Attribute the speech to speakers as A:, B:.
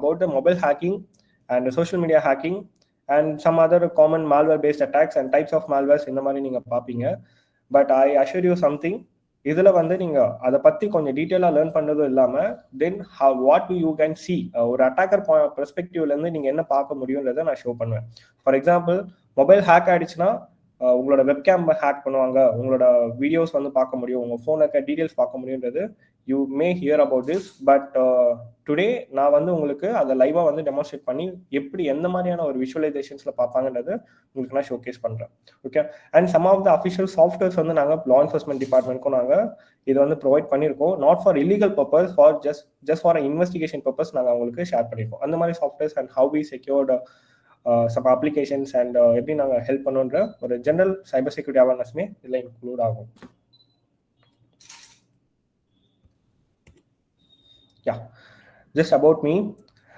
A: about the mobile hacking and social media hacking and some other common malware based attacks and types of malwares இந்த மாதிரி நீங்கள் பார்ப்பீங்க. But I Azure you something, இதில் வந்து நீங்கள் அதை பற்றி கொஞ்சம் டீட்டெயிலாக லேர்ன் பண்ணதும் இல்லாமல் then what you can see ஒரு அட்டாக்கர் பெர்ஸ்பெக்டிவ்லேருந்து நீங்கள் என்ன பார்க்க முடியுன்றதை நான் ஷோ பண்ணுவேன். ஃபார் எக்ஸாம்பிள், மொபைல் ஹேக் ஆகிடுச்சுன்னா உங்களோட வெப்கேம் ஹேக் பண்ணுவாங்க, உங்களோட வீடியோஸ் வந்து பார்க்க முடியும், உங்கள் ஃபோனில் இருக்க டீட்டெயில்ஸ் பார்க்க முடியுன்றது you may hear about this. But today நான் வந்து உங்களுக்கு அதை லைவாக வந்து டெமான்ஸ்ட்ரேட் பண்ணி எப்படி எந்த மாதிரியான ஒரு விஷுவலைசேஷன்ஸில் பார்ப்பாங்கன்றது உங்களுக்கு நான் ஷோகேஸ் பண்ணுறேன். Okay, and some of the official softwares வந்து நாங்கள் லா என்ஃபோர்ஸ்மெண்ட் டிபார்ட்மெண்ட்க்கும் நாங்கள் இதை வந்து ப்ரொவைட் பண்ணியிருக்கோம். Not for illegal purpose, for just for investigation purpose நாங்கள் அவங்களுக்கு ஷேர் பண்ணியிருக்கோம். அந்த மாதிரி softwares and how we secured some applications and எப்படி நாங்கள் ஹெல்ப் பண்ணுன்ற ஒரு ஜென்ரல் சைபர் செக்யூரிட்டி அவேர்னஸ்மே இதில் இன்க்ளூட் ஆகும். Yeah, just about me.